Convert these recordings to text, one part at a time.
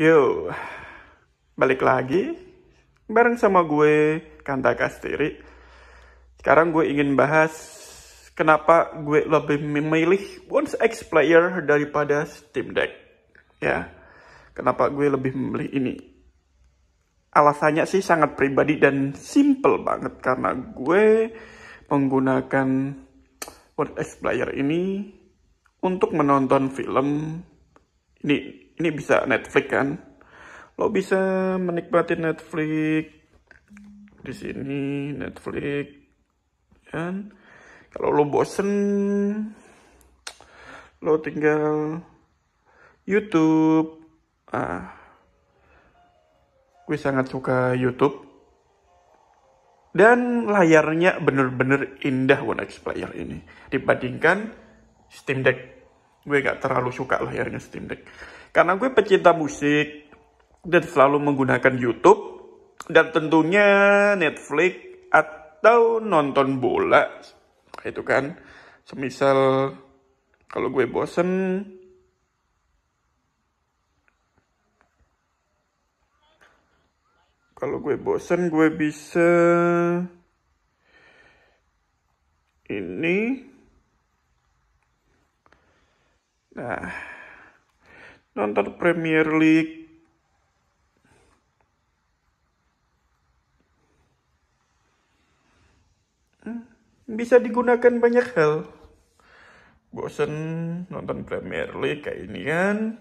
Yo, balik lagi bareng sama gue Kanta Kastiri. Sekarang gue ingin bahas kenapa gue lebih memilih One X Player daripada Steam Deck. Ya, kenapa gue lebih memilih ini? Alasannya sih sangat pribadi dan simple banget karena gue menggunakan One X Player ini untuk menonton film. Ini bisa Netflix kan? Lo bisa menikmati Netflix di sini, Netflix kan? Kalau lo bosen, lo tinggal YouTube. Gue sangat suka YouTube. Dan layarnya bener-bener indah One X Player ini dibandingkan Steam Deck. Gue gak terlalu suka layarnya Steam Deck karena gue pecinta musik dan selalu menggunakan YouTube dan tentunya Netflix atau nonton bola. Itu kan, semisal kalau gue bosen, gue bisa ini. Nah, nonton Premier League. Bisa digunakan banyak hal. Bosen nonton Premier League kayak ini kan.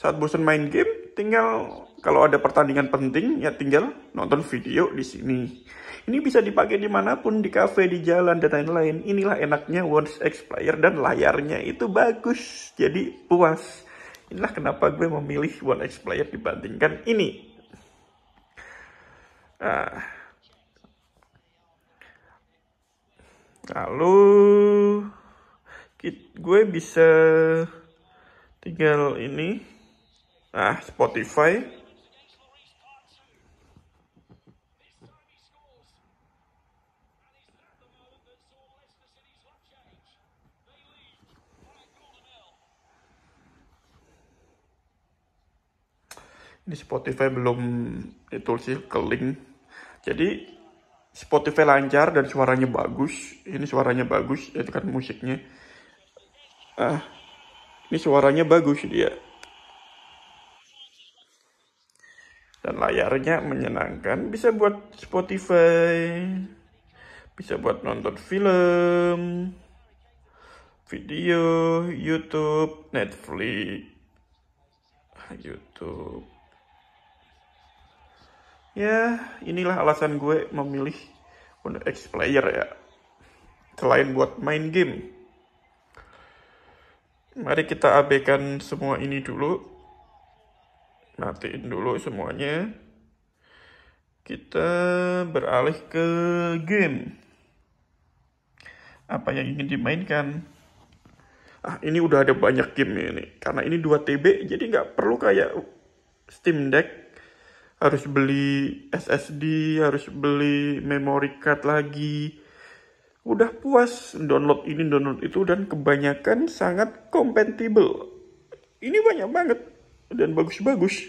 Saat bosan main game, tinggal kalau ada pertandingan penting, ya tinggal nonton video di sini. Ini bisa dipakai dimanapun, di cafe, di jalan, dan lain-lain. Inilah enaknya One X Player dan layarnya itu bagus, jadi puas. Inilah kenapa gue memilih One X Player dibandingkan ini. Lalu gue bisa tinggal ini. Spotify. Ini Spotify belum itu sih ke link. Jadi Spotify lancar dan suaranya bagus. Ini suaranya bagus, itu kan musiknya. Ini suaranya bagus dia. Dan layarnya menyenangkan, bisa buat Spotify, bisa buat nonton film, video, YouTube, Netflix, YouTube. Ya, inilah alasan gue memilih One X Player ya. Selain buat main game. Mari kita abaikan semua ini dulu. Matiin dulu semuanya. Kita beralih ke game. Apa yang ingin dimainkan? Ini udah ada banyak game ini. Karena ini 2 TB, jadi nggak perlu kayak Steam Deck. Harus beli SSD, harus beli memory card lagi. Udah puas download ini, download itu, dan kebanyakan sangat compatible. Ini banyak banget dan bagus-bagus.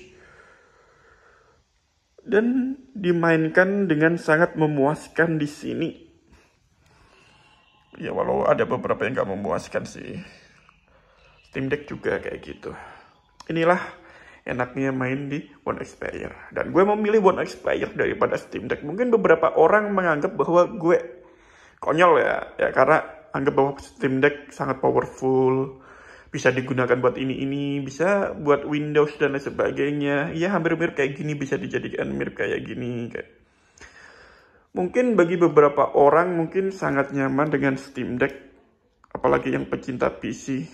Dan dimainkan dengan sangat memuaskan di sini. Ya walau ada beberapa yang gak memuaskan sih. Steam Deck juga kayak gitu. Inilah enaknya main di One X Player. Dan gue memilih One X Player daripada Steam Deck. Mungkin beberapa orang menganggap bahwa gue konyol ya karena anggap bahwa Steam Deck sangat powerful, bisa digunakan buat ini, bisa buat Windows dan lain sebagainya. Ya hampir mirip kayak gini, bisa dijadikan mirip kayak gini. Mungkin bagi beberapa orang mungkin sangat nyaman dengan Steam Deck, apalagi yang pecinta PC.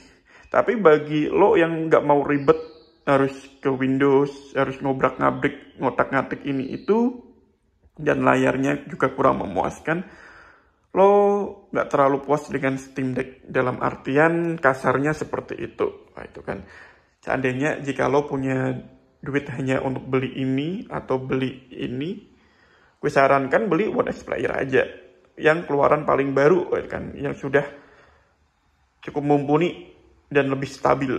Tapi bagi lo yang nggak mau ribet, harus ke Windows, harus ngobrak-ngabrik, ngotak-ngatik ini itu, dan layarnya juga kurang memuaskan, lo nggak terlalu puas dengan Steam Deck dalam artian kasarnya seperti itu. Itu kan. Seandainya jika lo punya duit hanya untuk beli ini atau beli ini, gue sarankan beli One X Player aja, yang keluaran paling baru kan, yang sudah cukup mumpuni dan lebih stabil.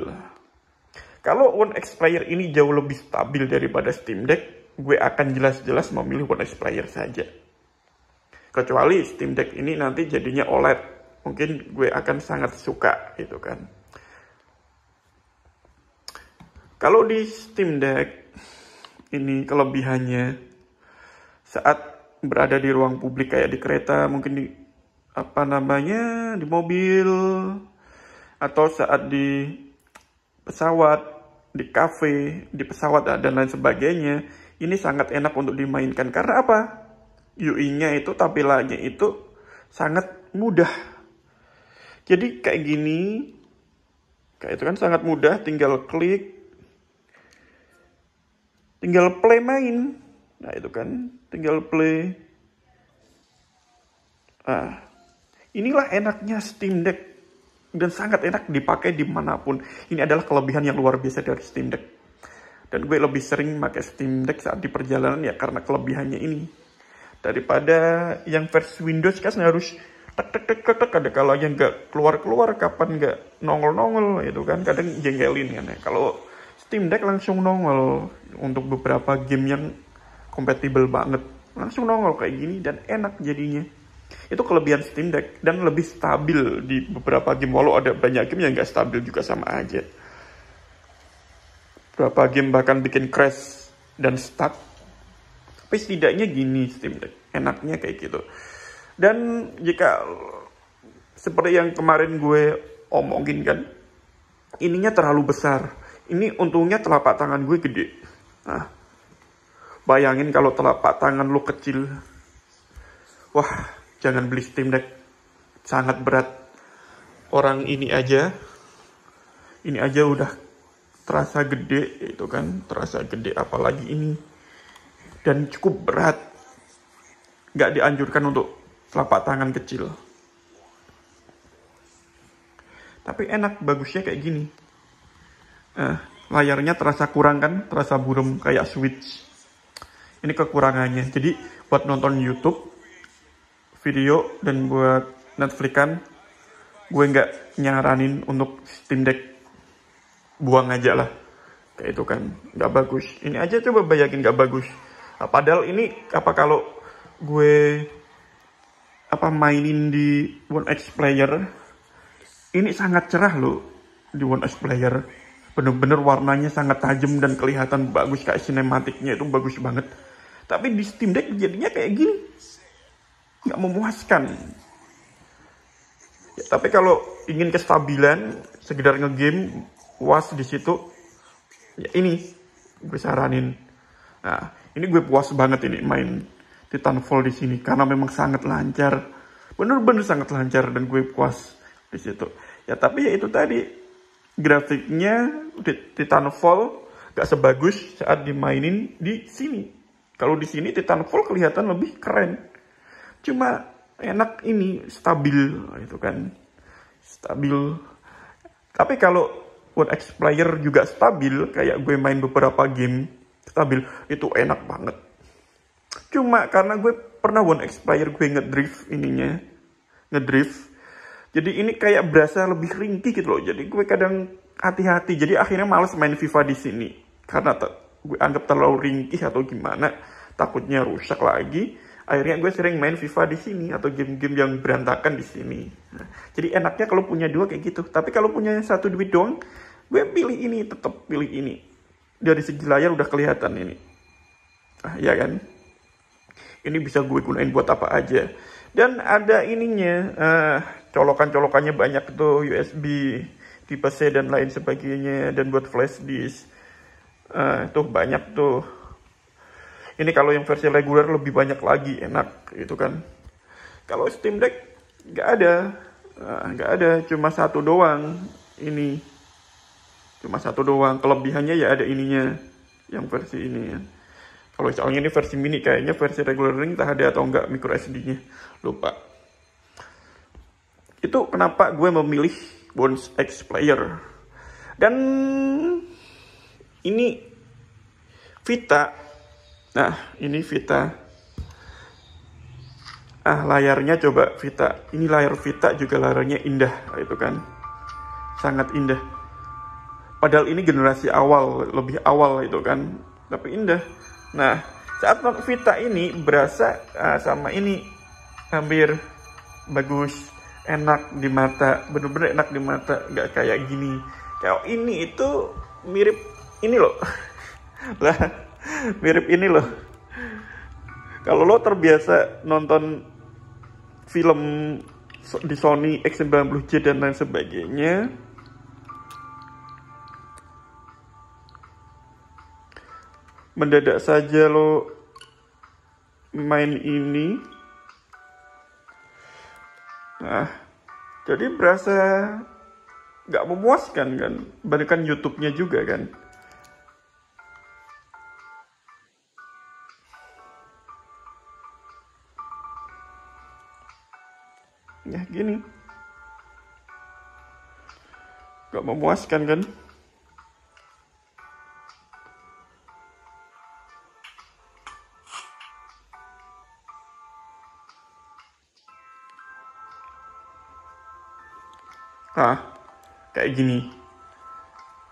Kalau One X Player ini jauh lebih stabil daripada Steam Deck, gue akan jelas-jelas memilih One X Player saja. Kecuali Steam Deck ini nanti jadinya OLED, mungkin gue akan sangat suka gitu kan. Kalau di Steam Deck ini kelebihannya saat berada di ruang publik kayak di kereta, mungkin di di mobil, atau saat di pesawat, di kafe, di pesawat dan lain sebagainya, ini sangat enak untuk dimainkan. Karena apa? UI-nya itu, tampilannya itu sangat mudah. Jadi kayak gini, kayak itu kan sangat mudah, tinggal klik, tinggal play main. Nah itu kan, tinggal play. Nah, inilah enaknya Steam Deck. Dan sangat enak dipakai dimanapun. Ini adalah kelebihan yang luar biasa dari Steam Deck. Dan gue lebih sering pakai Steam Deck saat di perjalanan ya karena kelebihannya ini. Daripada yang versi Windows kan harus tek ada kalanya nggak keluar kapan nggak nongol itu kan kadang jengkelin kan ya. Kalau Steam Deck langsung nongol untuk beberapa game yang kompatibel banget, langsung nongol kayak gini dan enak jadinya. Itu kelebihan Steam Deck dan lebih stabil di beberapa game, walau ada banyak game yang nggak stabil juga sama aja. Beberapa game bahkan bikin crash dan stuck. Tapi setidaknya gini Steam Deck, enaknya kayak gitu. Dan jika seperti yang kemarin gue omongin kan, ininya terlalu besar. Ini untungnya telapak tangan gue gede. Nah, bayangin kalau telapak tangan lo kecil. Wah, jangan beli Steam Deck. Sangat berat. Orang ini aja udah terasa gede, itu kan. Terasa gede, apalagi ini. Dan cukup berat. Nggak dianjurkan untuk telapak tangan kecil. Tapi enak, bagusnya kayak gini. Layarnya terasa kurang kan, terasa buram kayak Switch. Ini kekurangannya. Jadi buat nonton YouTube, video, dan buat Netflix kan, gue nggak nyaranin untuk Steam Deck. Buang aja lah. Kayak itu kan, nggak bagus. Ini aja coba bayangin nggak bagus. Nah, padahal ini kalau gue mainin di One X Player, ini sangat cerah loh di One X Player. Bener-bener warnanya sangat tajam dan kelihatan bagus, kayak sinematiknya itu bagus banget. Tapi di Steam Deck jadinya kayak gini, nggak memuaskan. Ya, tapi kalau ingin kestabilan, sekedar ngegame, puas di situ, ya ini gue saranin. Nah, ini gue puas banget ini main Titanfall di sini karena memang sangat lancar, bener-bener sangat lancar dan gue puas di situ. Ya tapi ya itu tadi, grafiknya Titanfall gak sebagus saat dimainin di sini. Kalau di sini Titanfall kelihatan lebih keren. Cuma enak ini stabil itu kan. Stabil. Tapi kalau One X Player juga stabil, kayak gue main beberapa game stabil, itu enak banget. Cuma karena gue pernah One X Player gue ngedrift ininya. Jadi ini kayak berasa lebih ringkih gitu loh. Jadi gue kadang hati-hati. Jadi akhirnya males main FIFA di sini. Karena gue anggap terlalu ringkih atau gimana. Takutnya rusak lagi. Akhirnya gue sering main FIFA di sini. Atau game-game yang berantakan di sini. Nah, jadi enaknya kalau punya dua kayak gitu. Tapi kalau punya satu duit doang, gue pilih ini. Tetap pilih ini. Dari segi layar udah kelihatan ini. Ya kan? Ini bisa gue gunain buat apa aja. Dan ada ininya, colokan-colokannya banyak tuh, USB, tipe C dan lain sebagainya, dan buat flash disk. Tuh banyak tuh. Ini kalau yang versi reguler lebih banyak lagi, enak gitu kan. Kalau Steam Deck nggak ada, cuma satu doang. Ini cuma satu doang. Kelebihannya ya ada ininya, yang versi ini ya. Kalau soalnya ini versi mini, kayaknya versi reguler ini entah ada atau enggak micro SD-nya. Lupa. Itu kenapa gue memilih One X Player. Dan ini Vita. Nah, ini Vita. Layarnya coba Vita. Ini layar Vita juga layarnya indah, itu kan. Sangat indah. Padahal ini generasi awal, lebih awal itu kan. Tapi indah. Nah, saat Vita ini berasa sama ini hampir bagus, enak di mata, bener-bener enak di mata, nggak kayak gini. Kalau ini itu mirip ini loh. Lah, mirip ini loh. Kalau lo terbiasa nonton film di Sony X90J dan lain sebagainya, mendadak saja lo main ini, nah jadi berasa gak memuaskan kan, bahkan YouTube-nya juga kan. Ya gini, gak memuaskan kan. Kayak gini.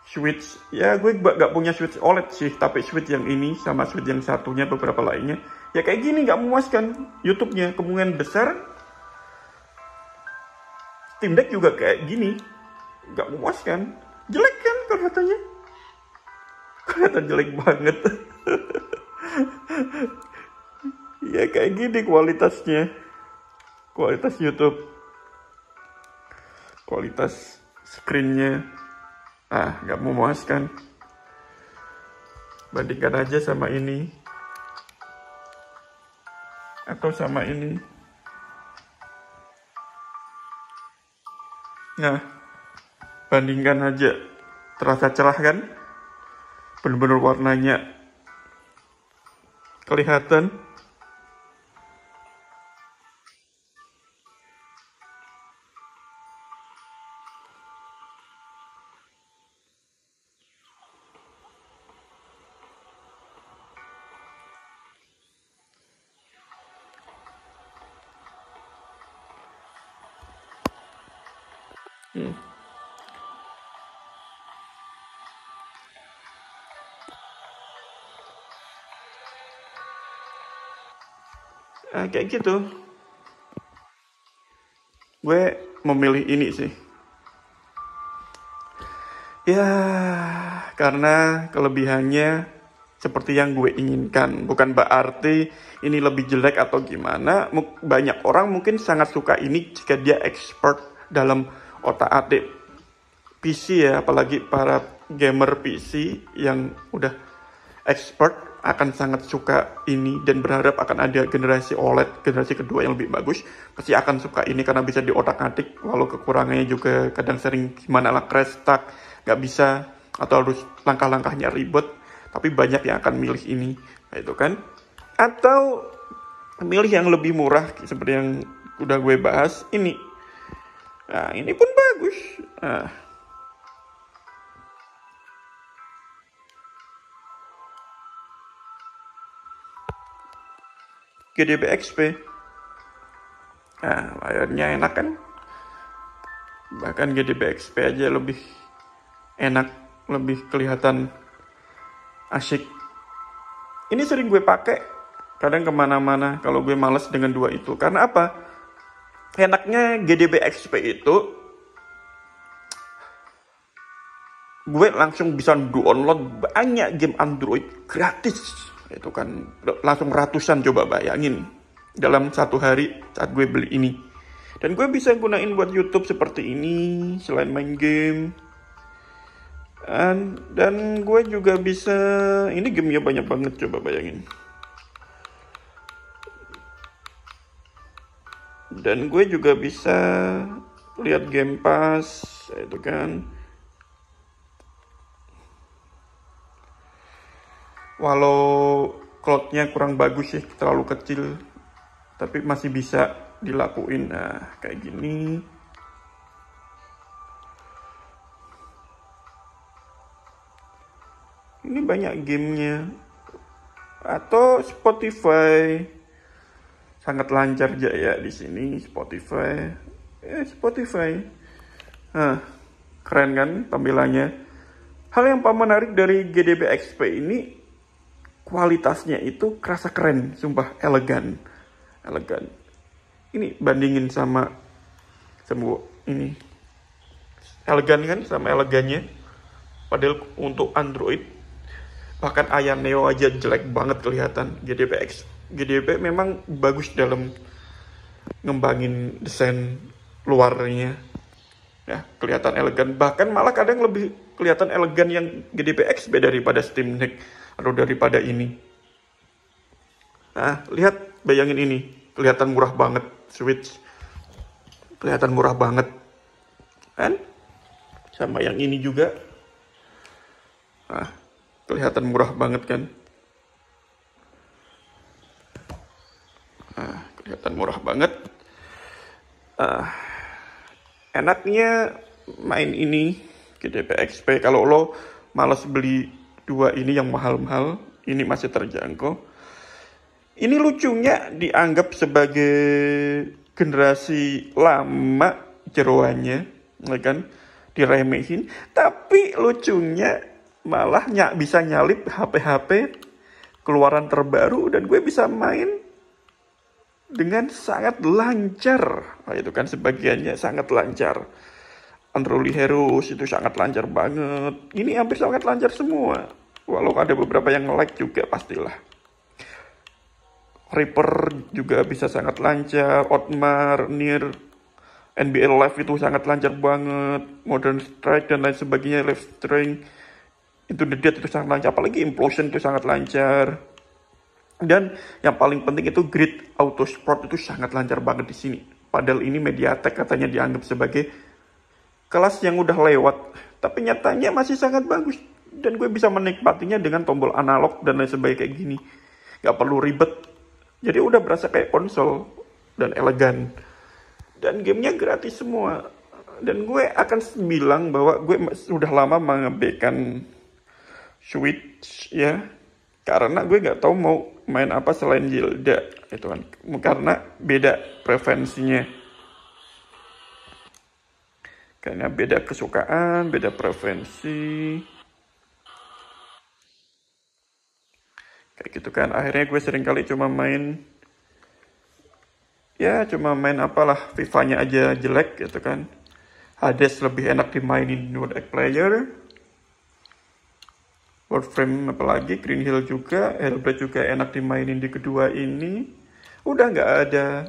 Switch, ya gue gak punya Switch OLED sih, tapi Switch yang ini sama Switch yang satunya, beberapa lainnya, ya kayak gini gak memuaskan YouTube-nya. Kemungkinan besar Steam Deck juga kayak gini, gak memuaskan. Jelek kan kelihatannya? Kelihatan jelek banget. Ya kayak gini kualitasnya. Kualitas YouTube. Kualitas screen-nya. Gak memuaskan. Bandingkan aja sama ini. Atau sama ini. Nah, bandingkan aja. Terasa cerah kan? Bener-bener warnanya kelihatan. Kayak gitu. Gue memilih ini sih. Ya, karena kelebihannya seperti yang gue inginkan. Bukan berarti ini lebih jelek atau gimana. Banyak orang mungkin sangat suka ini jika dia expert dalam otak-atik PC ya. Apalagi para gamer PC yang udah expert akan sangat suka ini dan berharap akan ada generasi OLED, generasi kedua yang lebih bagus. Pasti akan suka ini karena bisa diotak-atik, walau kekurangannya juga kadang sering gimana lah, crash stuck, nggak bisa, atau harus langkah-langkahnya ribet. Tapi banyak yang akan milih ini, itu kan. Atau milih yang lebih murah, seperti yang udah gue bahas, ini. Nah, ini pun bagus. GDB XP. Layarnya enak kan? Bahkan GDB XP aja lebih enak, lebih kelihatan asyik. Ini sering gue pakai kadang kemana-mana kalau gue males dengan dua itu. Karena apa? Enaknya GDB XP itu gue langsung bisa download banyak game Android gratis. Itu kan langsung ratusan, coba bayangin dalam satu hari saat gue beli ini. Dan gue bisa gunain buat YouTube seperti ini selain main game. Dan gue juga bisa, ini gamenya banyak banget, coba bayangin. Dan gue juga bisa lihat Game Pass, itu kan. Walau cloud-nya kurang bagus sih, terlalu kecil, tapi masih bisa dilakuin. Kayak gini. Ini banyak gamenya. Atau Spotify sangat lancar jaya di sini. Spotify. Spotify. Nah, keren kan tampilannya. Hal yang paling menarik dari GDB XP ini, kualitasnya itu kerasa keren, sumpah elegan. Ini bandingin sama ini. Elegan kan sama elegannya. Padahal untuk Android, bahkan Aya Neo aja jelek banget kelihatan. GDB memang bagus dalam ngembangin desain luarnya. Ya, kelihatan elegan. Bahkan malah kadang lebih kelihatan elegan yang GDB XP daripada Steam Deck atau daripada ini. Nah, lihat, bayangin ini. Kelihatan murah banget Switch. Kelihatan murah banget. Kan? Sama yang ini juga. Nah, kelihatan murah banget kan? Nah, kelihatan murah banget. Enaknya main ini GDB XP. Kalau lo malas beli dua ini yang mahal-mahal, ini masih terjangkau. Ini lucunya dianggap sebagai generasi lama jeroannya, ya kan? Diremehin. Tapi lucunya malah bisa nyalip HP-HP keluaran terbaru dan gue bisa main dengan sangat lancar. Nah, itu kan sebagiannya sangat lancar. Unruly Heroes itu sangat lancar banget. Ini hampir sangat lancar semua. Walau ada beberapa yang nge-lag juga pastilah. Reaper juga bisa sangat lancar. Otmar, Nier, NBA Live itu sangat lancar banget. Modern Strike dan lain sebagainya. Live Strange itu The Dead itu sangat lancar. Apalagi Implosion itu sangat lancar. Dan yang paling penting itu Grid Autosport itu sangat lancar banget di sini. Padahal ini MediaTek katanya dianggap sebagai kelas yang udah lewat, tapi nyatanya masih sangat bagus. Dan gue bisa menikmatinya dengan tombol analog dan lain sebagainya kayak gini. Gak perlu ribet. Jadi udah berasa kayak konsol dan elegan. Dan gamenya gratis semua. Dan gue akan bilang bahwa gue sudah lama mengebekan Switch ya. Karena gue gak tahu mau main apa selain Zelda. Itu kan. Karena beda preferensinya. Karena beda kesukaan, beda preferensi. Kayak gitu kan. Akhirnya gue seringkali cuma main apalah, FIFA-nya aja jelek gitu kan. Hades lebih enak dimainin di World Player. Warframe apalagi, Green Hill juga, Hellblade juga enak dimainin di kedua ini. Udah nggak ada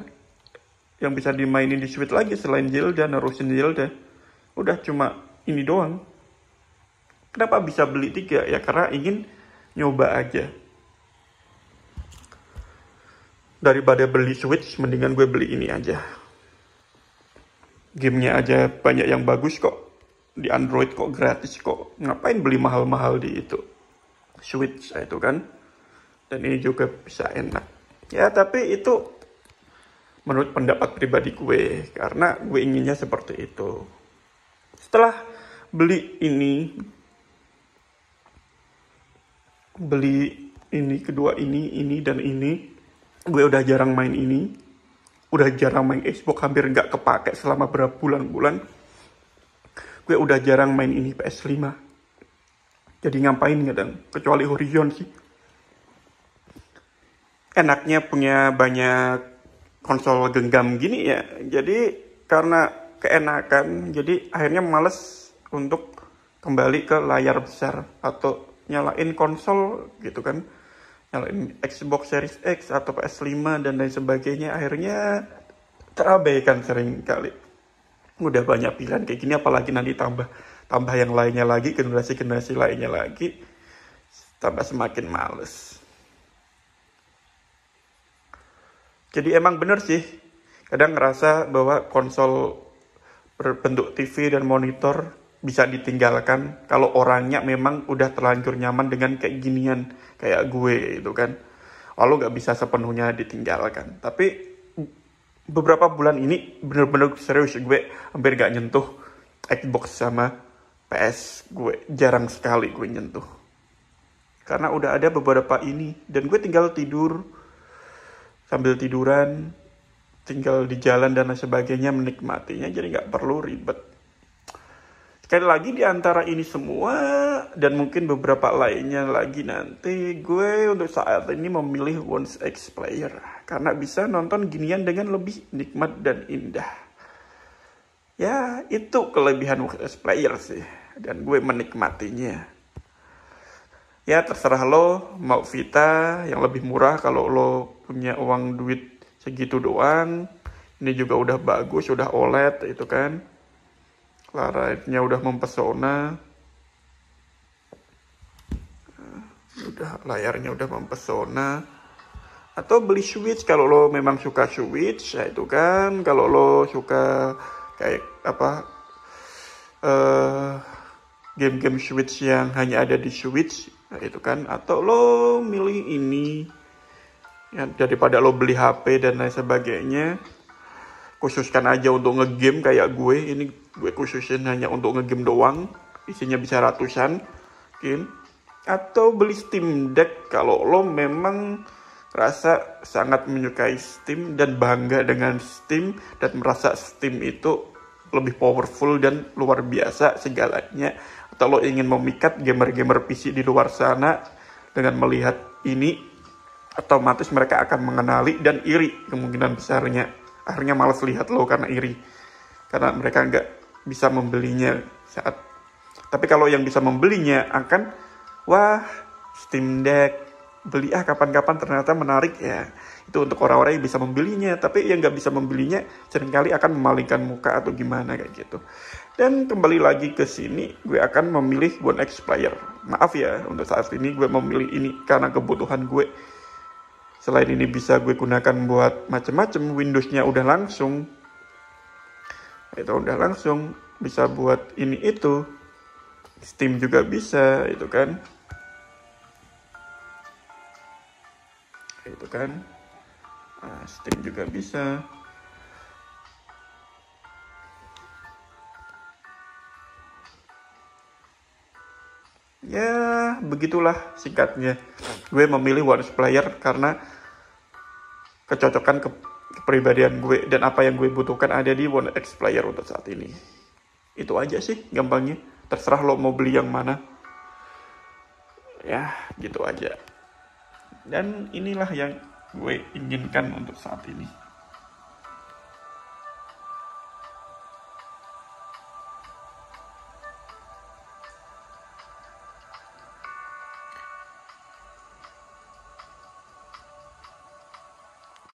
yang bisa dimainin di Switch lagi selain Zelda, nerusin Zelda. Udah cuma ini doang. Kenapa bisa beli 3? Ya karena ingin nyoba aja. Daripada beli Switch, mendingan gue beli ini aja. Gamenya aja banyak yang bagus kok. Di Android kok gratis kok. Ngapain beli mahal-mahal di itu? Switch itu kan. Dan ini juga bisa enak. Ya tapi itu menurut pendapat pribadi gue. Karena gue inginnya seperti itu. Setelah beli ini, kedua ini dan ini, gue udah jarang main ini. Udah jarang main Xbox, hampir nggak kepake selama berapa bulan-bulan. Gue udah jarang main ini PS5. Jadi ngapain kadang, kecuali Horizon sih. Enaknya punya banyak konsol genggam gini ya. Jadi karena keenakan, jadi akhirnya males untuk kembali ke layar besar atau nyalain konsol gitu kan. Nyalain Xbox Series X atau PS5 dan lain sebagainya, akhirnya terabaikan sering kali. Udah banyak pilihan kayak gini, apalagi nanti tambah yang lainnya lagi, generasi lainnya lagi, tambah semakin males. Jadi emang bener sih, kadang ngerasa bahwa konsol berbentuk TV dan monitor bisa ditinggalkan kalau orangnya memang udah terlanjur nyaman dengan kayak ginian, kayak gue itu kan. Walau gak bisa sepenuhnya ditinggalkan. Tapi beberapa bulan ini bener-bener serius, gue hampir gak nyentuh Xbox sama PS. Gue jarang sekali gue nyentuh. Karena udah ada beberapa ini. Dan gue tinggal tidur, sambil tiduran, tinggal di jalan dan lain sebagainya, menikmatinya, jadi nggak perlu ribet. Sekali lagi di antara ini semua dan mungkin beberapa lainnya lagi nanti, gue untuk saat ini memilih One X Player karena bisa nonton ginian dengan lebih nikmat dan indah. Ya, itu kelebihan One X Player sih, dan gue menikmatinya. Ya, terserah lo mau Vita yang lebih murah kalau lo punya uang duit segitu doang. Ini juga udah bagus, udah OLED itu kan. Layarnya udah mempesona. Layarnya udah mempesona. Atau beli Switch kalau lo memang suka Switch, ya itu kan. Kalau lo suka kayak apa game-game Switch yang hanya ada di Switch, nah itu kan. Atau lo milih ini ya, daripada lo beli HP dan lain sebagainya. Khususkan aja untuk ngegame kayak gue. Ini gue khususin hanya untuk ngegame doang. Isinya bisa ratusan game. Atau beli Steam Deck kalau lo memang rasa sangat menyukai Steam dan bangga dengan Steam. Dan merasa Steam itu lebih powerful dan luar biasa segalanya. Atau lo ingin memikat gamer-gamer PC di luar sana. Dengan melihat ini, otomatis mereka akan mengenali dan iri kemungkinan besarnya. Akhirnya malas lihat lo karena iri. Karena mereka nggak bisa membelinya saat. Tapi kalau yang bisa membelinya akan, wah Steam Deck, beli kapan-kapan ternyata menarik ya. Itu untuk orang-orang yang bisa membelinya. Tapi yang nggak bisa membelinya seringkali akan memalingkan muka atau gimana kayak gitu. Dan kembali lagi ke sini, gue akan memilih One X Player. Maaf ya, untuk saat ini gue memilih ini karena kebutuhan gue. Selain ini bisa gue gunakan buat macam-macam, Windows-nya udah langsung. Itu udah langsung, bisa buat ini itu. Steam juga bisa, itu kan. Itu kan. Nah, Steam juga bisa. Ya, begitulah singkatnya. Gue memilih One X Player karena kecocokan kepribadian gue dan apa yang gue butuhkan ada di One X Player untuk saat ini. Itu aja sih gampangnya. Terserah lo mau beli yang mana. Ya, gitu aja. Dan inilah yang gue inginkan untuk saat ini.